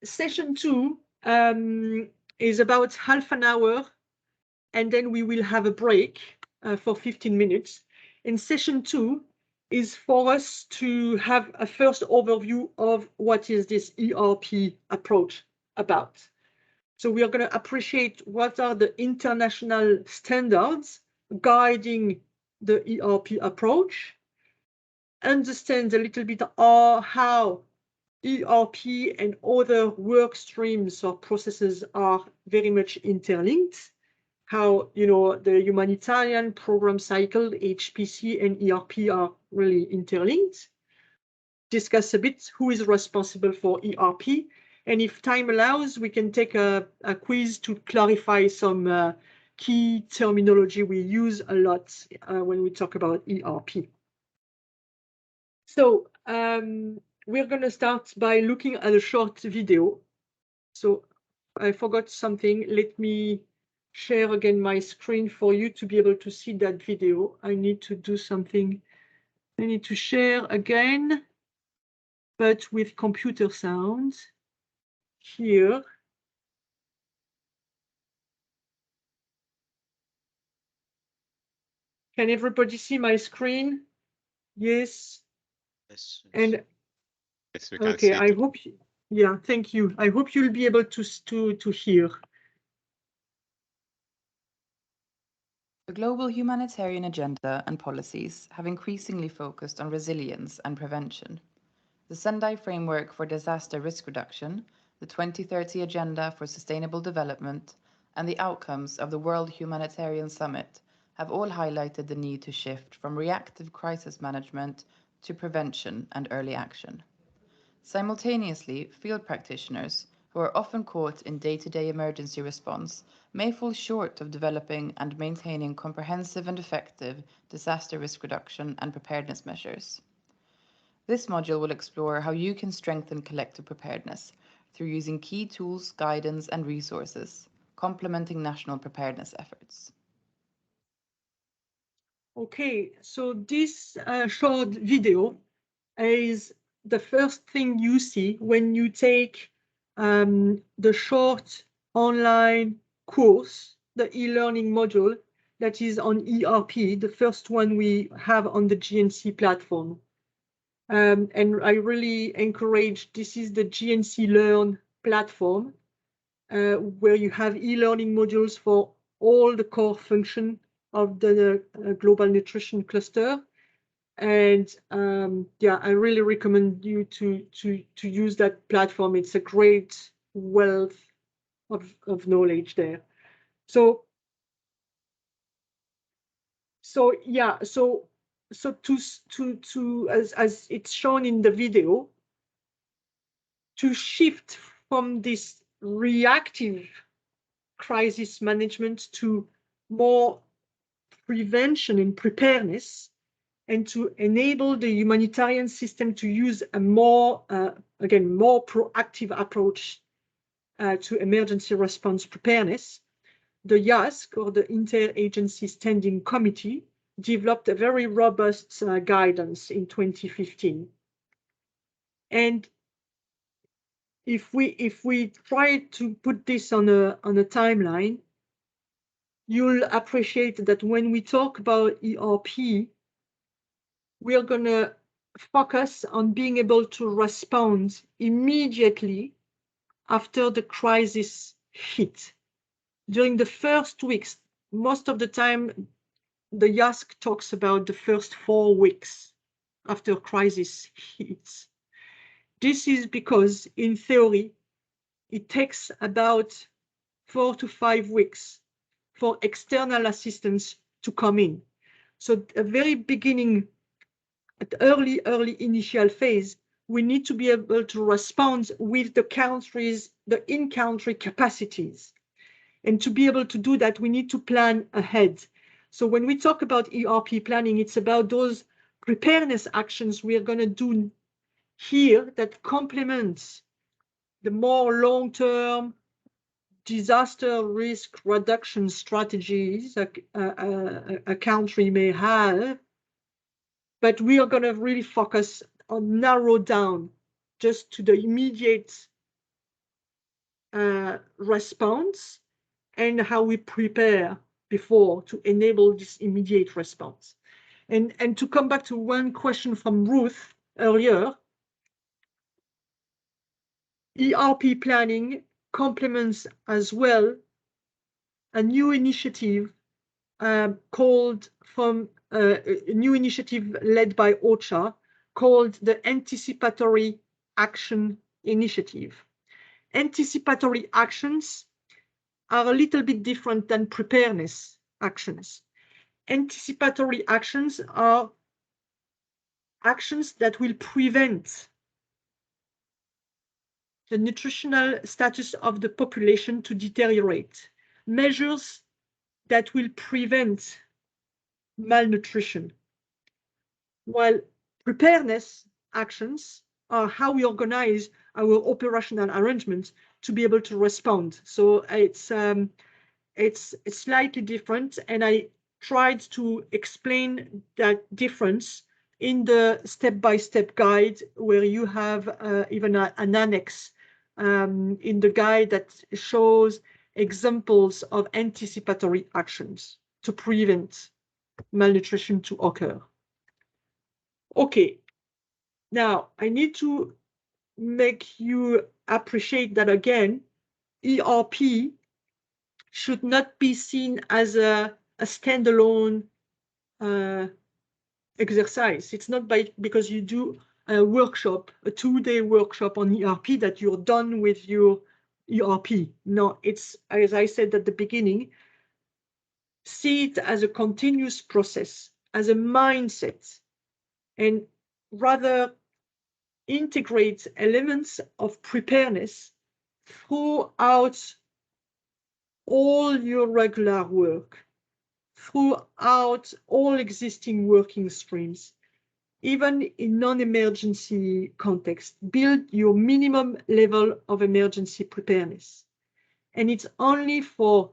session 2 is about half an hour, and then we will have a break for 15 minutes. And session 2 is for us to have a first overview of what is this ERP approach about. So we are going to appreciate what are the international standards guiding the ERP approach, understand a little bit how ERP and other work streams or processes are very much interlinked, how the humanitarian program cycle, HPC and ERP are really interlinked, discuss a bit who is responsible for ERP, and if time allows, we can take a quiz to clarify some key terminology we use a lot when we talk about ERP. So we're going to start by looking at a short video. So I forgot something. Let me share again my screen for you to be able to see that video. I need to do something. I need to share again, but with computer sound here. Can everybody see my screen? Yes. Yes. And yes, we can okay, see I hope. Yeah, thank you. I hope you'll be able to hear. The global humanitarian agenda and policies have increasingly focused on resilience and prevention. The Sendai Framework for Disaster Risk Reduction, the 2030 Agenda for Sustainable Development, and the outcomes of the World Humanitarian Summit have all highlighted the need to shift from reactive crisis management to prevention and early action. Simultaneously, field practitioners, who are often caught in day-to-day emergency response, may fall short of developing and maintaining comprehensive and effective disaster risk reduction and preparedness measures. This module will explore how you can strengthen collective preparedness through using key tools, guidance, and resources, complementing national preparedness efforts. Okay, so this short video is the first thing you see when you take the short online course, the e-learning module that is on ERP, the first one we have on the GNC platform. And I really encourage, this is the GNC Learn platform, where you have e-learning modules for all the core function of the global nutrition cluster. And yeah, I really recommend you to use that platform. It's a great wealth of knowledge there. So yeah, so to as it's shown in the video, to shift from this reactive crisis management to more prevention and preparedness, and to enable the humanitarian system to use a more, again, more proactive approach to emergency response preparedness, the IASC, or the Interagency Standing Committee, developed a very robust guidance in 2015. And if we try to put this on a timeline, you'll appreciate that when we talk about ERP, we are going to focus on being able to respond immediately after the crisis hit. During the first weeks, most of the time, the IASC talks about the first 4 weeks after crisis hits. This is because, in theory, it takes about 4 to 5 weeks for external assistance to come in. So at the very beginning, at the early initial phase, we need to be able to respond with the in-country capacities. And to be able to do that, we need to plan ahead. So when we talk about ERP planning, it's about those preparedness actions we are going to do here that complements the more long-term disaster risk reduction strategies a country may have. But we are going to really focus on narrow down just to the immediate response and how we prepare before to enable this immediate response. And to come back to one question from Ruth earlier, ERP planning complements as well a new initiative called from a new initiative led by OCHA called the Anticipatory Action Initiative. Anticipatory actions are a little bit different than preparedness actions. Anticipatory actions are actions that will prevent the nutritional status of the population to deteriorate, measures that will prevent malnutrition. While preparedness actions are how we organize our operational arrangements to be able to respond. So it's slightly different, and I tried to explain that difference in the step-by-step guide, where you have even an annex in the guide that shows examples of anticipatory actions to prevent malnutrition to occur. Okay, now I need to make you appreciate that again, ERP should not be seen as a standalone exercise. It's not because you do a workshop, a 2-day workshop on ERP, that you're done with your ERP. No, it's, as I said at the beginning, see it as a continuous process, as a mindset, and rather integrate elements of preparedness throughout all your regular work, throughout all existing working streams, even in non-emergency context. Build your minimum level of emergency preparedness. And it's only for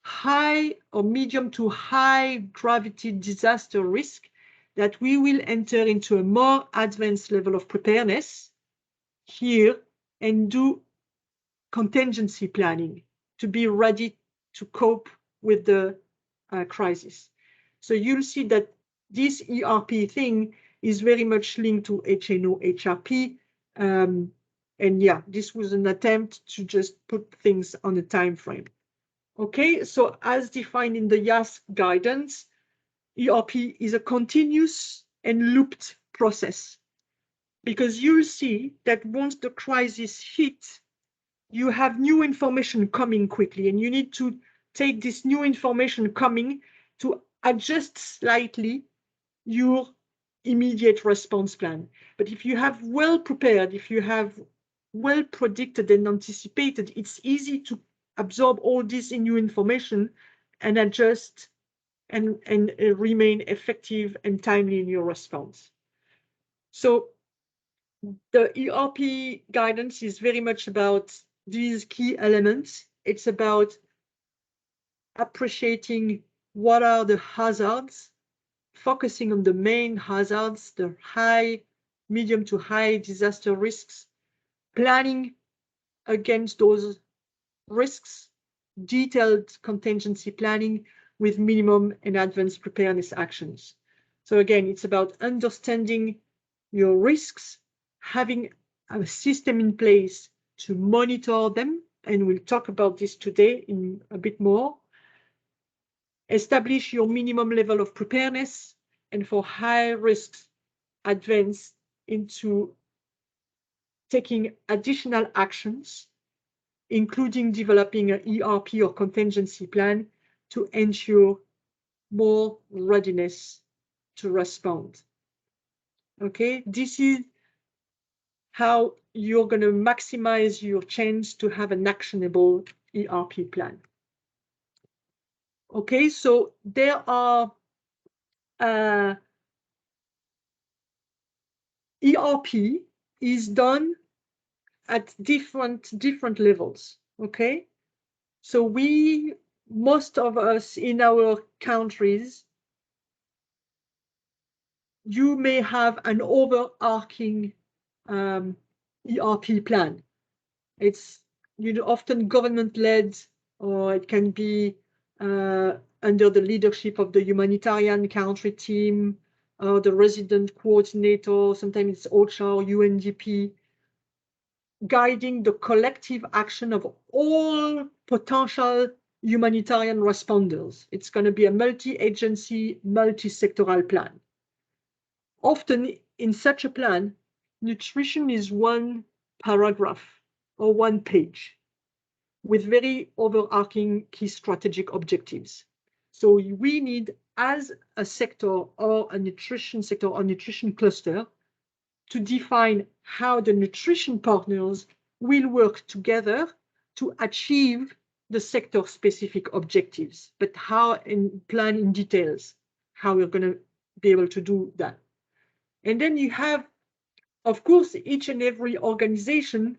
high or medium to high gravity disaster risk that we will enter into a more advanced level of preparedness here and do contingency planning to be ready to cope with the crisis. So you'll see that this ERP thing is very much linked to HNO, HRP. And yeah, this was an attempt to just put things on a time frame. Okay, so as defined in the IASC guidance, ERP is a continuous and looped process, because you'll see that once the crisis hits, you have new information coming quickly, and you need to take this new information coming to adjust slightly your immediate response plan. But if you have well prepared, if you have well predicted and anticipated, it's easy to absorb all this new information and adjust and remain effective and timely in your response. So the ERP guidance is very much about these key elements. It's about appreciating what are the hazards, focusing on the main hazards, the high, medium to high disaster risks, planning against those risks, detailed contingency planning with minimum and advanced preparedness actions. So again, it's about understanding your risks, having a system in place to monitor them, and we'll talk about this today in a bit more. Establish your minimum level of preparedness, and for high risks, advance into taking additional actions, including developing an ERP or contingency plan to ensure more readiness to respond. Okay, this is how you're going to maximize your chance to have an actionable ERP plan. Okay, so there are ERP is done at different levels. Okay, so most of us in our countries, you may have an overarching ERP plan. It's often government-led, or it can be under the leadership of the humanitarian country team, or the resident coordinator, sometimes it's OCHA or UNDP, guiding the collective action of all potential humanitarian responders. It's going to be a multi-agency, multi-sectoral plan. Often in such a plan, nutrition is one paragraph or one page with very overarching key strategic objectives. So we need, as a sector or a nutrition sector or nutrition cluster, to define how the nutrition partners will work together to achieve the sector-specific objectives, but how and plan in details how we're going to be able to do that. And then you have, of course, each and every organization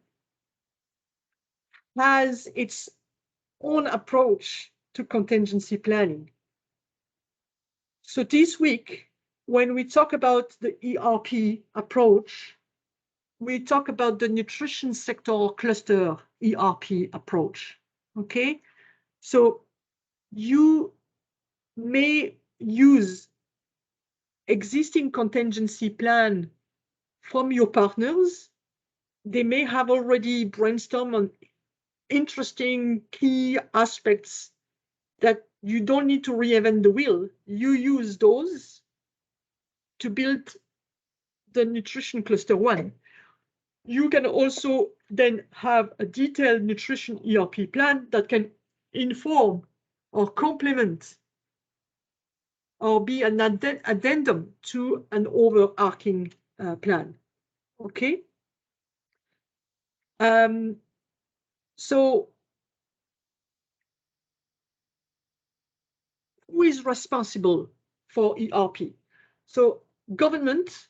has its own approach to contingency planning. So this week, when we talk about the ERP approach, we talk about the nutrition sector cluster ERP approach, okay? So you may use existing contingency plan from your partners. They may have already brainstormed on interesting key aspects that you don't need to reinvent the wheel. You use those to build the nutrition cluster one. You can also then have a detailed nutrition ERP plan that can inform or complement or be an addendum to an overarching plan. Okay. So who is responsible for ERP? So government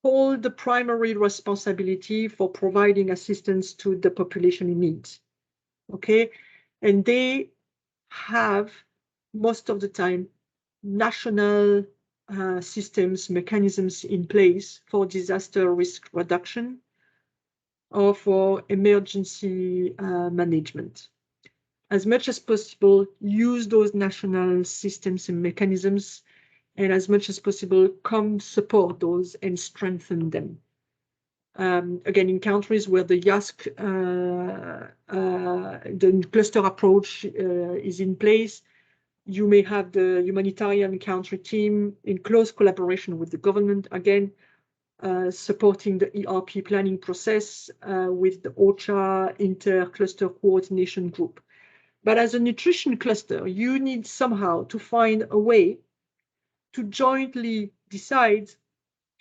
hold the primary responsibility for providing assistance to the population in need. Okay, and they have most of the time national systems, mechanisms in place for disaster risk reduction or for emergency management. As much as possible, use those national systems and mechanisms, and as much as possible, come support those and strengthen them. Again, in countries where the IASC, the cluster approach is in place, you may have the humanitarian country team in close collaboration with the government, again, supporting the ERP planning process with the OCHA inter-cluster coordination group. But as a nutrition cluster, you need somehow to find a way to jointly decide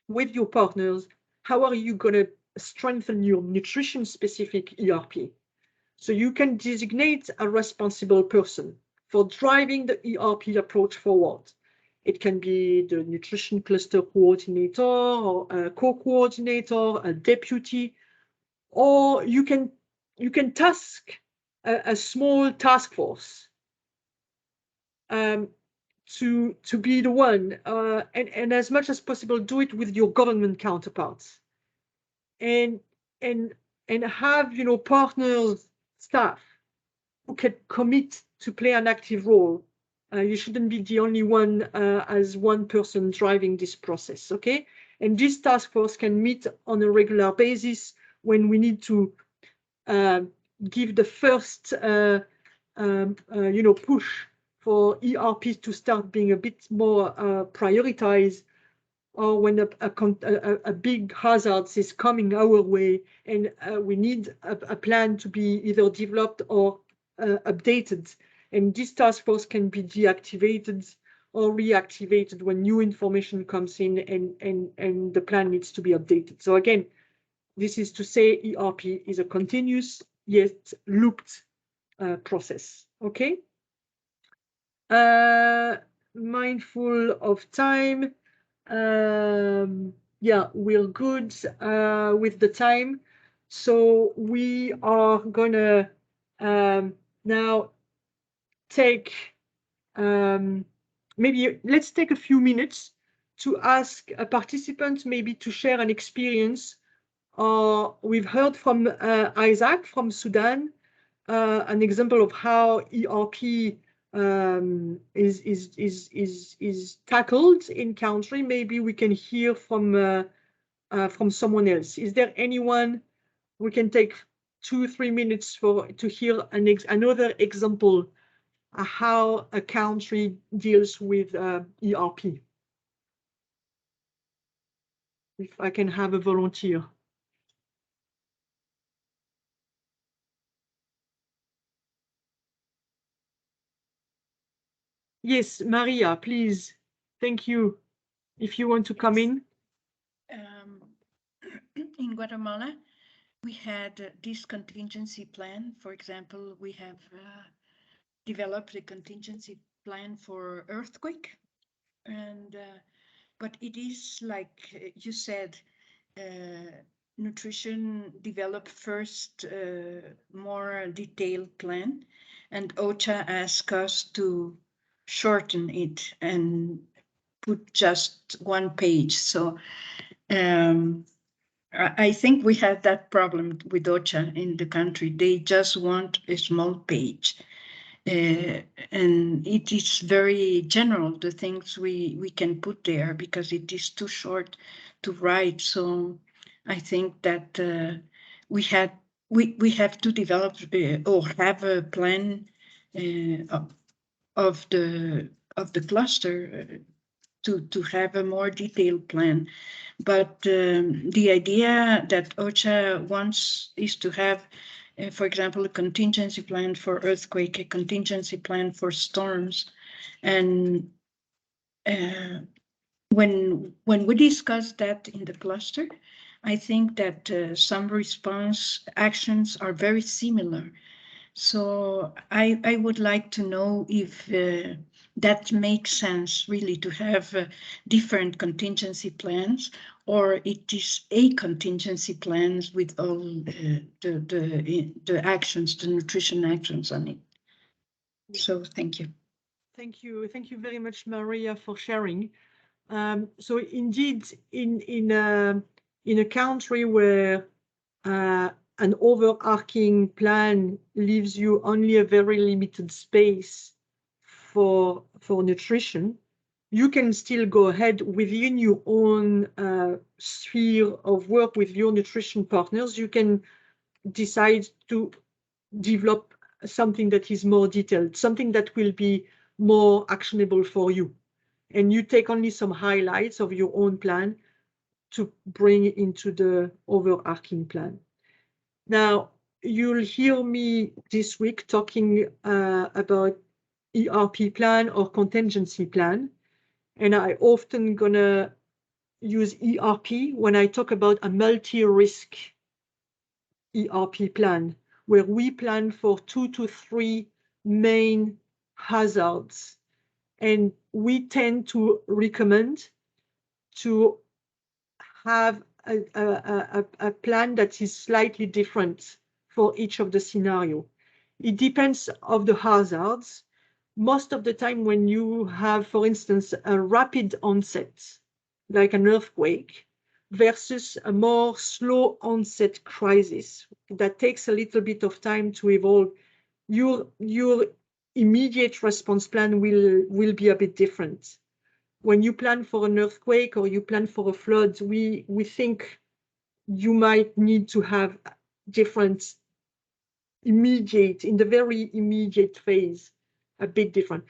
with your partners, how are you going to strengthen your nutrition-specific ERP? So you can designate a responsible person for driving the ERP approach forward. It can be the nutrition cluster coordinator or a co-coordinator, a deputy, or you can task a small task force to be the one, and as much as possible, do it with your government counterparts, and have, you know, partners, staff who can commit to play an active role. You shouldn't be the only one as one person driving this process, okay? And this task force can meet on a regular basis when we need to give the first, you know, push for ERP to start being a bit more prioritized, or when a big hazard is coming our way and we need a plan to be either developed or updated. And this task force can be deactivated or reactivated when new information comes in and the plan needs to be updated. So again, this is to say ERP is a continuous yet looped process, okay? Mindful of time. Yeah, we're good with the time. So we are gonna now take, maybe let's take a few minutes to ask a participant maybe to share an experience we've heard from Isaac from Sudan, an example of how ERP is tackled in country. Maybe we can hear from someone else. Is there anyone we can take 2-3 minutes to hear another example how a country deals with ERP? If I can have a volunteer. Yes, Maria, please. Thank you. If you want to come in. In Guatemala, we had this contingency plan. For example, we have developed a contingency plan for earthquake, and but it is like you said, nutrition developed first more detailed plan, and OCHA asked us to shorten it and put just one page. So I think we had that problem with OCHA in the country. They just want a small page. And it is very general, the things we can put there, because it is too short to write. So I think that we have to develop or have a plan of the cluster to have a more detailed plan. But the idea that OCHA wants is to have, for example, a contingency plan for earthquake, a contingency plan for storms. And when we discuss that in the cluster, I think that some response actions are very similar. So I would like to know if that makes sense really to have different contingency plans, or it is a contingency plans with all the actions, the nutrition actions on it. So thank you. Thank you very much, Maria, for sharing. So indeed, in a country where an overarching plan leaves you only a very limited space for nutrition, you can still go ahead within your own sphere of work with your nutrition partners. You can decide to develop something that is more detailed, something that will be more actionable for you. And you take only some highlights of your own plan to bring into the overarching plan. Now, you'll hear me this week talking about ERP plan or contingency plan. And I often gonna use ERP when I talk about a multi-risk ERP plan, where we plan for 2 to 3 main hazards. And we tend to recommend to have a plan that is slightly different for each of the scenario. It depends of the hazards. Most of the time when you have, for instance, a rapid onset, like an earthquake, versus a more slow onset crisis that takes a little bit of time to evolve, your immediate response plan will be a bit different. When you plan for an earthquake or you plan for a flood, we think you might need to have different immediate, in the very immediate phase, a bit different.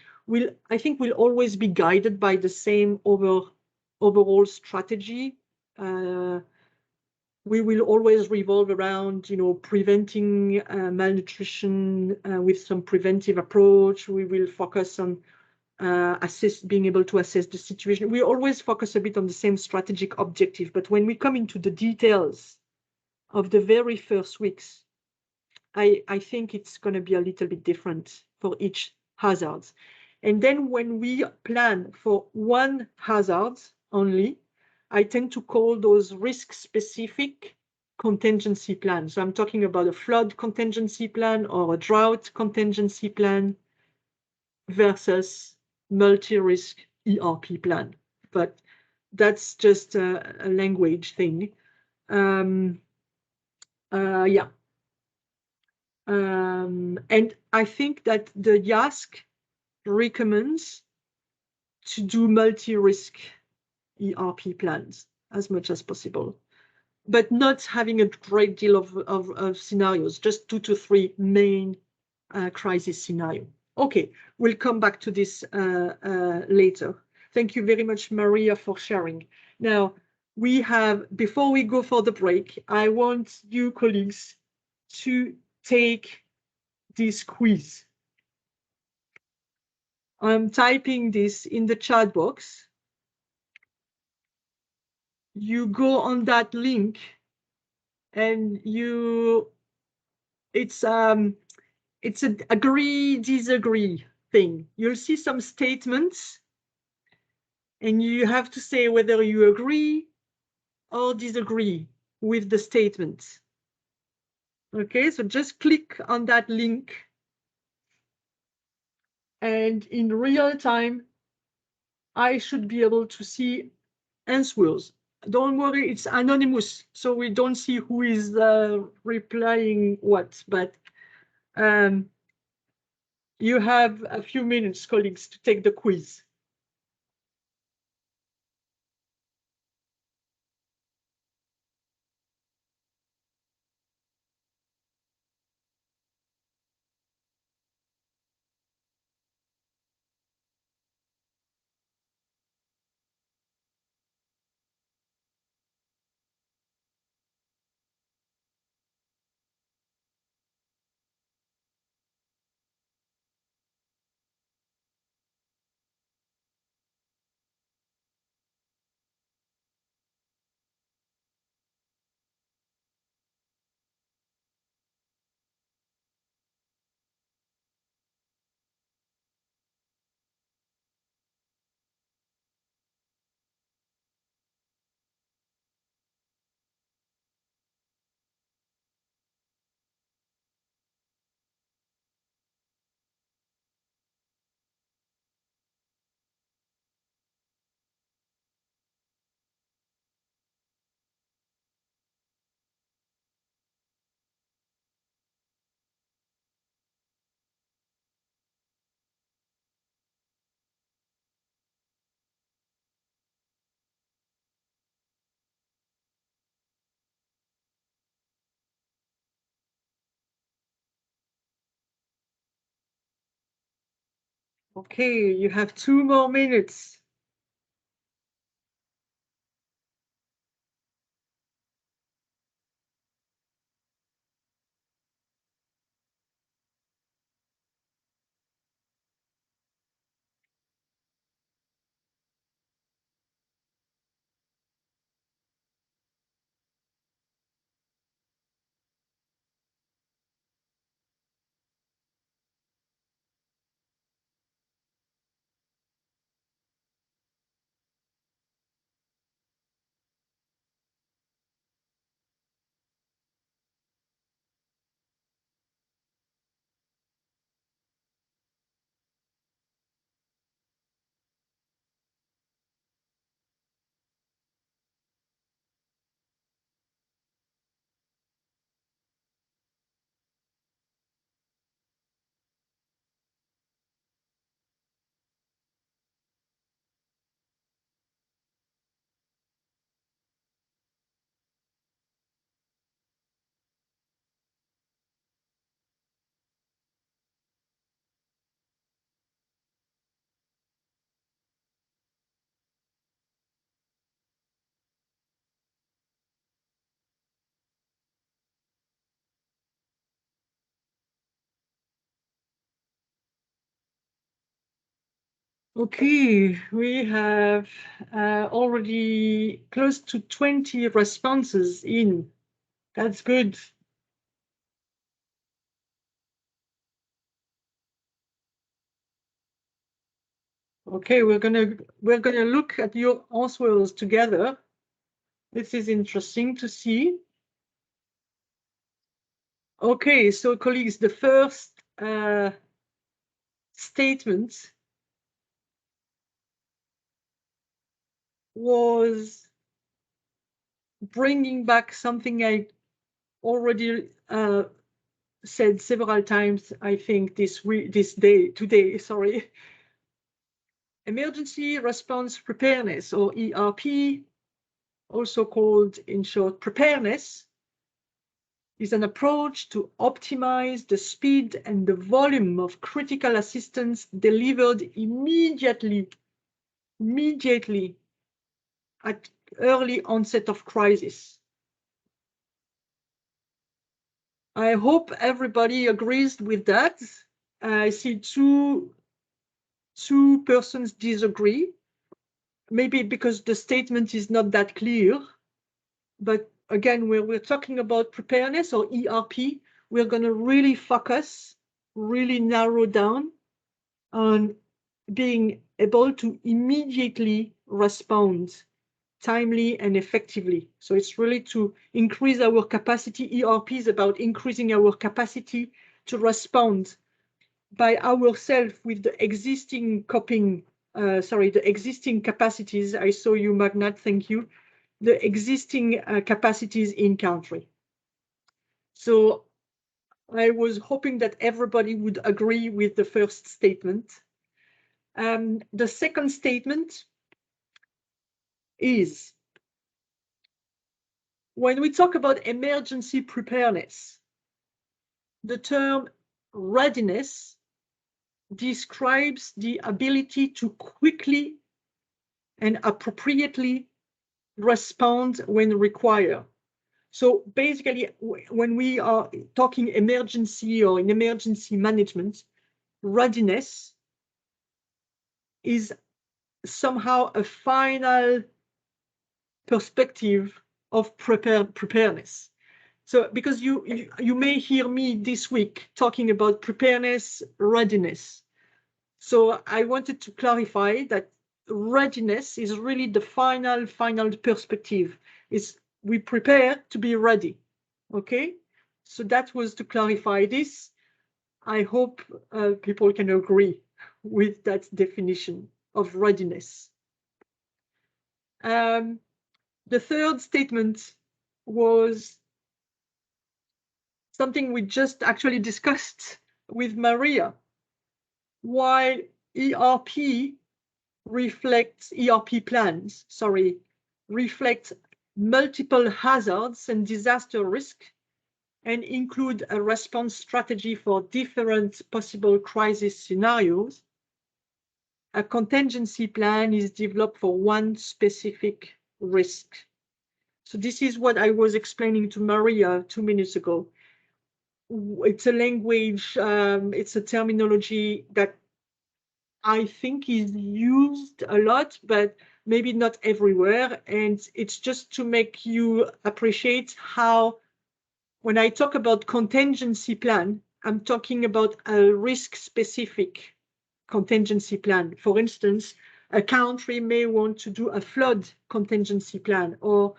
I think we'll always be guided by the same overall strategy. We will always revolve around, preventing malnutrition with some preventive approach. We will focus on being able to assess the situation. We always focus a bit on the same strategic objective, but when we come into the details of the very first weeks, I think it's going to be a little bit different for each hazard. And then when we plan for one hazard only, I tend to call those risk-specific contingency plans. So I'm talking about a flood contingency plan or a drought contingency plan versus multi-risk ERP plan. But that's just a language thing. Yeah. And I think that the IASC recommends to do multi-risk ERP plans as much as possible, but not having a great deal of scenarios, just 2 to 3 main crisis scenario. Okay, we'll come back to this later. Thank you very much, Maria, for sharing. Now, we have, before we go for the break, I want you colleagues to take this quiz. I'm typing this in the chat box. You go on that link and it's an agree, disagree thing. You'll see some statements and you have to say whether you agree or disagree with the statements. Okay, so just click on that link and in real time, I should be able to see answers. Don't worry, it's anonymous, so we don't see who is replying what, but you have a few minutes, colleagues, to take the quiz. Okay, you have 2 more minutes. Okay, we have already close to 20 responses in. That's good. Okay, we're gonna look at your answers together. This is interesting to see. Okay, so colleagues, the first statement was bringing back something I already said several times, I think today, sorry. Emergency Response Preparedness, or ERP, also called in short Preparedness, is an approach to optimize the speed and the volume of critical assistance delivered immediately at early onset of crisis. I hope everybody agrees with that. I see two persons disagree, maybe because the statement is not that clear. But again, when we're talking about preparedness or ERP, we're going to really focus, really narrow down on being able to immediately respond timely and effectively. So it's really to increase our capacity. ERP is about increasing our capacity to respond by ourselves with the existing the existing capacities. I saw you, Magnat, thank you. The existing capacities in country. So I was hoping that everybody would agree with the first statement. The second statement is, when we talk about emergency preparedness, the term readiness describes the ability to quickly and appropriately respond when required. So basically, when we are talking emergency or in emergency management, readiness is somehow a final perspective of preparedness. So because you may hear me this week talking about preparedness, readiness. So I wanted to clarify that readiness is really the final perspective. Is we prepare to be ready. Okay, so that was to clarify this. I hope people can agree with that definition of readiness. The third statement was something we just actually discussed with Maria. While ERP plans reflect multiple hazards and disaster risk and include a response strategy for different possible crisis scenarios, a contingency plan is developed for one specific risk. So this is what I was explaining to Maria 2 minutes ago. It's a language, it's a terminology that I think is used a lot, but maybe not everywhere. And it's just to make you appreciate how, when I talk about contingency plan, I'm talking about a risk-specific contingency plan. For instance, a country may want to do a flood contingency plan or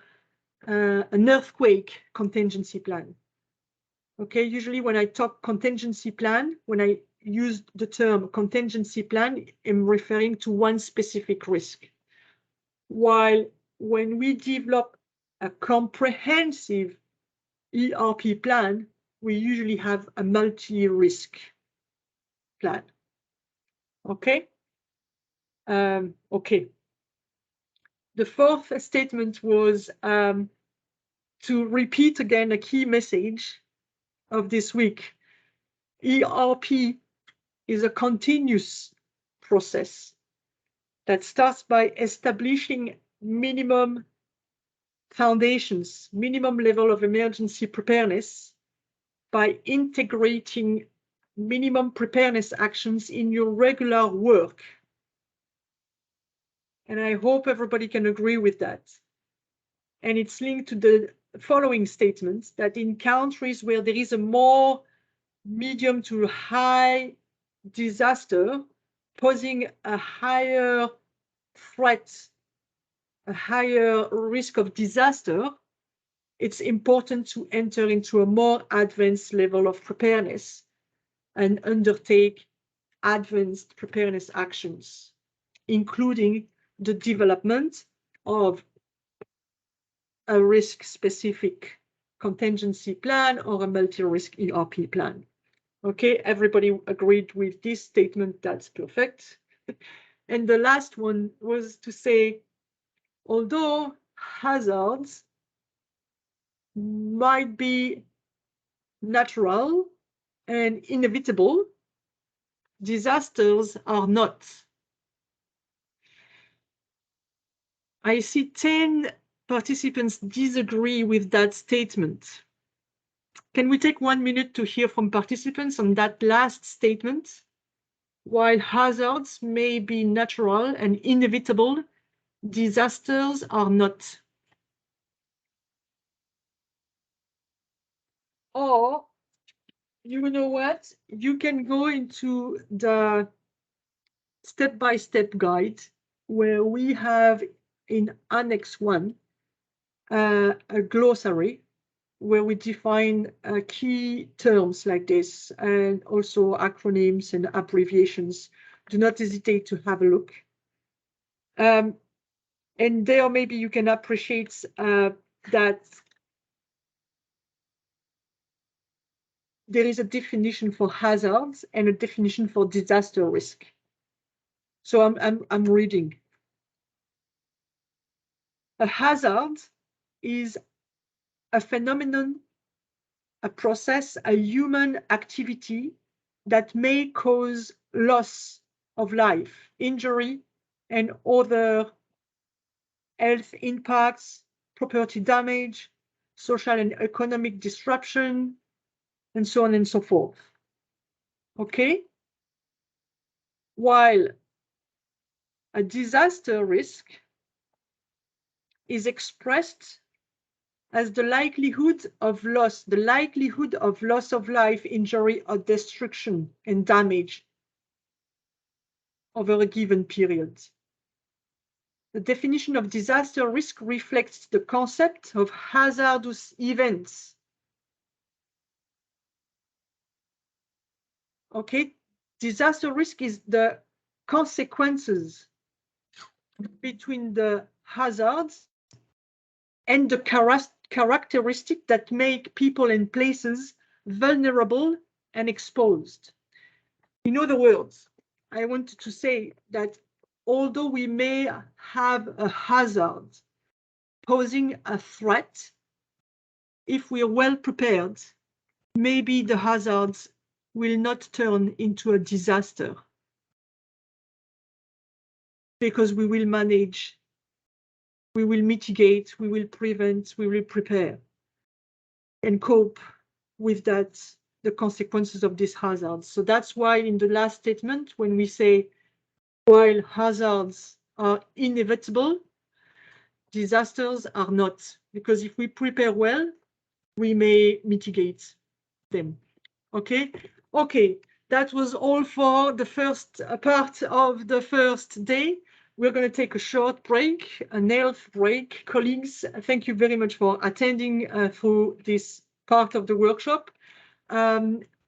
an earthquake contingency plan. Okay, usually when I talk contingency plan, when I use the term contingency plan, I'm referring to one specific risk. While when we develop a comprehensive ERP plan, we usually have a multi-risk plan. Okay. Okay. The fourth statement was to repeat again a key message of this week. ERP is a continuous process that starts by establishing minimum foundations, minimum level of emergency preparedness, by integrating minimum preparedness actions in your regular work. And I hope everybody can agree with that. And it's linked to the following statements, that in countries where there is a more medium to high disaster, posing a higher threat, a higher risk of disaster, it's important to enter into a more advanced level of preparedness and undertake advanced preparedness actions, including the development of a risk-specific contingency plan or a multi-risk ERP plan. Okay, everybody agreed with this statement. That's perfect. And the last one was to say, although hazards might be natural and inevitable, disasters are not. I see 10 participants disagree with that statement. Can we take 1 minute to hear from participants on that last statement? While hazards may be natural and inevitable, disasters are not. Or, you know what? You can go into the step-by-step guide where we have in Annex 1 a glossary where we define key terms like this and also acronyms and abbreviations. Do not hesitate to have a look. And there maybe you can appreciate that there is a definition for hazards and a definition for disaster risk. So I'm reading. A hazard is a phenomenon, a process, a human activity that may cause loss of life, injury, and other health impacts, property damage, social and economic disruption, and so on and so forth. Okay? While a disaster risk is expressed as the likelihood of loss of life, injury, or destruction and damage over a given period. The definition of disaster risk reflects the concept of hazardous events. Okay, disaster risk is the consequences between the hazards and the characteristics that make people and places vulnerable and exposed. In other words, I wanted to say that although we may have a hazard posing a threat, if we are well prepared, maybe the hazards will not turn into a disaster because we will manage, we will mitigate, we will prevent, we will prepare and cope with that, the consequences of these hazards. So that's why in the last statement, when we say, while hazards are inevitable, disasters are not, because if we prepare well, we may mitigate them. Okay, okay, that was all for the first part of the first day. We're going to take a short break, an health break. Colleagues, thank you very much for attending through this part of the workshop.